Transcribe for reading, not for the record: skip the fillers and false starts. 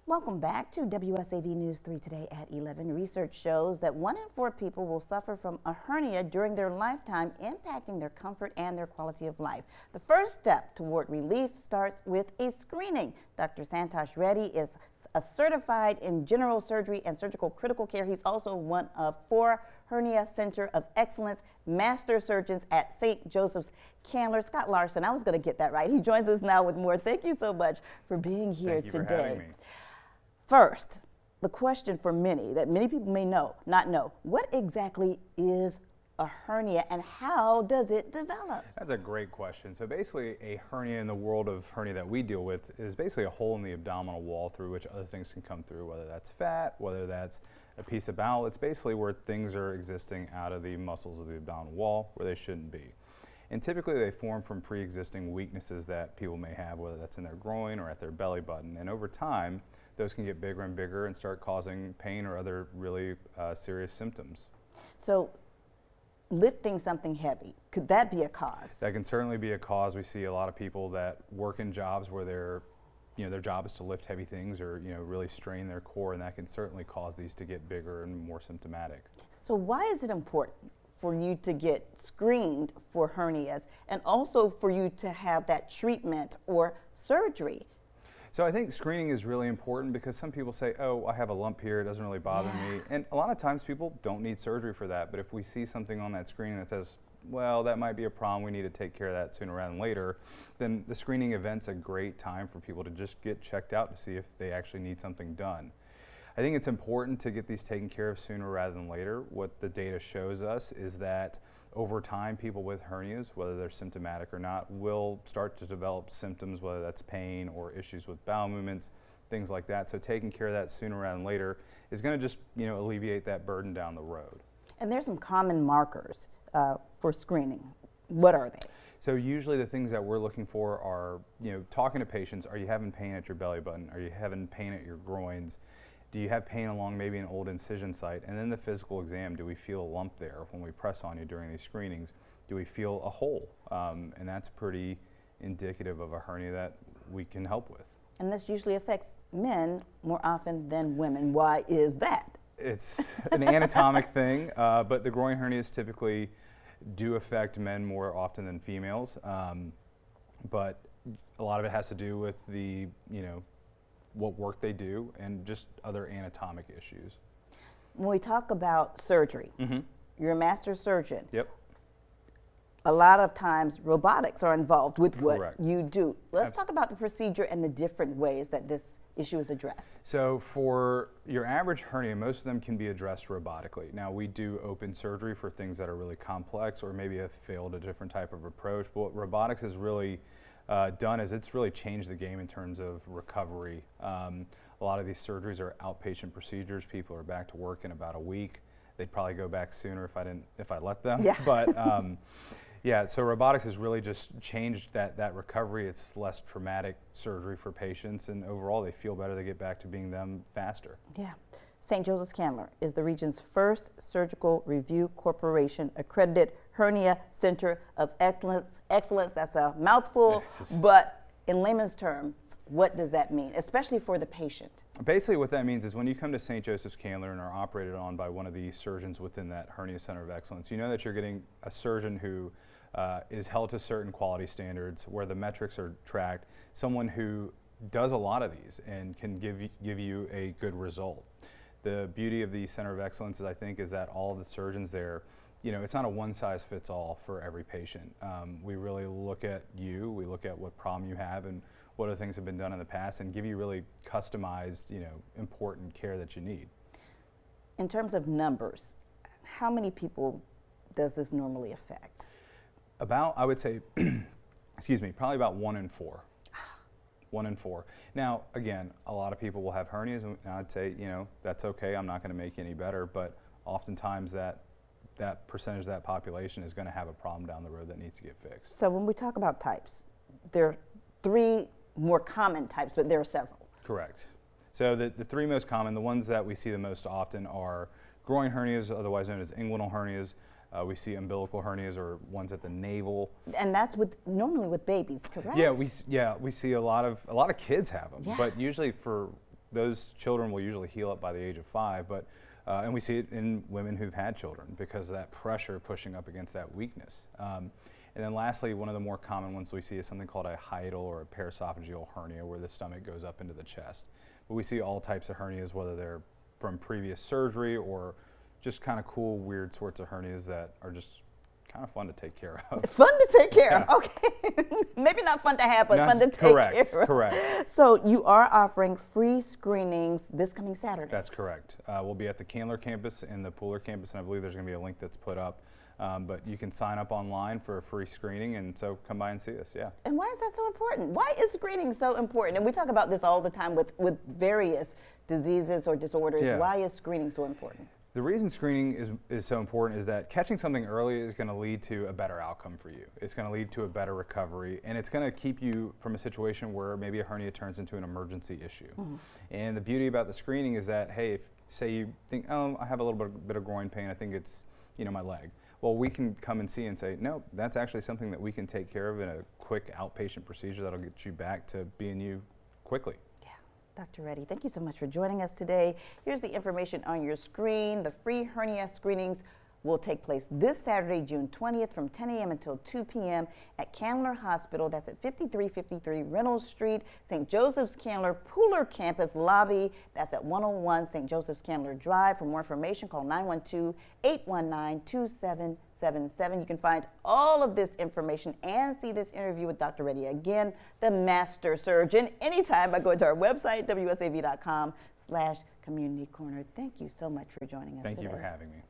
Welcome back to WSAV News 3 today at 11. Research shows that 1 in 4 people will suffer from a hernia during their lifetime, impacting their comfort and their quality of life. The first step toward relief starts with a screening. Dr. Santosh Reddy is a certified in general surgery and surgical critical care. He's also one of 4 Hernia Center of Excellence master surgeons at St. Joseph's Candler. Scott Larson, I was going to get that right. He joins us now with more. Thank you so much for being here today. Thank you for having me. First, the question for many that many people may not know, what exactly is a hernia and how does it develop? That's a great question. So basically a hernia in the world of hernia that we deal with is basically a hole in the abdominal wall through which other things can come through, whether that's fat, whether that's a piece of bowel. It's basically where things are existing out of the muscles of the abdominal wall where they shouldn't be. And typically they form from pre-existing weaknesses that people may have, whether that's in their groin or at their belly button. And over time, those can get bigger and bigger and start causing pain or other really serious symptoms. So lifting something heavy, could that be a cause? That can certainly be a cause. We see a lot of people that work in jobs where their job is to lift heavy things or really strain their core, and that can certainly cause these to get bigger and more symptomatic. So why is it important for you to get screened for hernias and also for you to have that treatment or surgery? So I think screening is really important because some people say, oh, I have a lump here, it doesn't really bother me. And a lot of times people don't need surgery for that, but if we see something on that screening that says, well, that might be a problem, we need to take care of that sooner rather than later, then the screening event's a great time for people to just get checked out to see if they actually need something done. I think it's important to get these taken care of sooner rather than later. What the data shows us is that over time, people with hernias, whether they're symptomatic or not, will start to develop symptoms, whether that's pain or issues with bowel movements, things like that. So taking care of that sooner rather than later is going to just alleviate that burden down the road. And there's some common markers for screening. What are they? So usually the things that we're looking for are, talking to patients, are you having pain at your belly button? Are you having pain at your groins? Do you have pain along maybe an old incision site? And then the physical exam, do we feel a lump there when we press on you during these screenings? Do we feel a hole? And that's pretty indicative of a hernia that we can help with. And this usually affects men more often than women. Why is that? It's an anatomic thing, but the groin hernias typically do affect men more often than females. But a lot of it has to do with the, what work they do and just other anatomic issues. When we talk about surgery, you're a master surgeon. Yep. A lot of times robotics are involved with what Correct. you do. Let's talk about the procedure and the different ways that this issue is addressed. So for your average hernia, most of them can be addressed robotically. Now we do open surgery for things that are really complex or maybe have failed a different type of approach, but what robotics is really done is it's really changed the game in terms of recovery. A lot of these surgeries are outpatient procedures. People are back to work in about a week. They'd probably go back sooner if I let them. Yeah. But yeah, so robotics has really just changed that recovery. It's less traumatic surgery for patients, and overall they feel better. They get back to being them faster. Yeah. St. Joseph's Candler is the region's first surgical review corporation accredited hernia center of excellence. That's a mouthful, Yes. But in layman's terms, what does that mean, especially for the patient? Basically what that means is when you come to St. Joseph's Candler and are operated on by one of the surgeons within that hernia center of excellence, you know that you're getting a surgeon who is held to certain quality standards where the metrics are tracked, someone who does a lot of these and can give you a good result. The beauty of the Center of Excellence, I think, is that all of the surgeons there, it's not a one-size-fits-all for every patient. We really look at you, we look at what problem you have and what other things have been done in the past and give you really customized, important care that you need. In terms of numbers, how many people does this normally affect? About, I would say, excuse me, probably about 1 in 4. 1 in 4. Now, again, a lot of people will have hernias, and I'd say, that's okay. I'm not going to make you any better, but oftentimes that percentage of that population is going to have a problem down the road that needs to get fixed. So when we talk about types, there are 3 more common types, but there are several. Correct. So the 3 most common, the ones that we see the most often are groin hernias, otherwise known as inguinal hernias. We see umbilical hernias or ones at the navel. And that's normally with babies, correct? Yeah, we see a lot of kids have them, Yeah. but usually for those children will usually heal up by the age of 5, but and we see it in women who've had children because of that pressure pushing up against that weakness. And then lastly, one of the more common ones we see is something called a hiatal or a paraesophageal hernia, where the stomach goes up into the chest. But we see all types of hernias, whether they're from previous surgery or just kind of cool, weird sorts of hernias that are just kind of fun to take care of. Fun to take care of, okay. Maybe not fun to have, but fun to take care of. Correct. So you are offering free screenings this coming Saturday. That's correct. We'll be at the Candler campus and the Pooler campus, and I believe there's going to be a link that's put up. But you can sign up online for a free screening, and so come by and see us, yeah. And why is that so important? Why is screening so important? And we talk about this all the time with various diseases or disorders. Yeah. Why is screening so important? The reason screening is so important is that catching something early is going to lead to a better outcome for you. It's going to lead to a better recovery, and it's going to keep you from a situation where maybe a hernia turns into an emergency issue. Mm-hmm. And the beauty about the screening is that, hey, if say you think, oh, I have a little bit of groin pain, I think it's, my leg. Well, we can come and see and say, no, that's actually something that we can take care of in a quick outpatient procedure that'll get you back to being you quickly. Dr. Reddy, thank you so much for joining us today. Here's the information on your screen. The free hernia screenings will take place this Saturday, June 20th from 10 a.m. until 2 p.m. at Candler Hospital. That's at 5353 Reynolds Street, St. Joseph's Candler Pooler Campus Lobby. That's at 101 St. Joseph's Candler Drive. For more information, call 912-819-2777. You can find all of this information and see this interview with Dr. Reddy, again, the master surgeon, anytime by going to our website, wsav.com/community corner. Thank you so much for joining us today. Thank you for having me.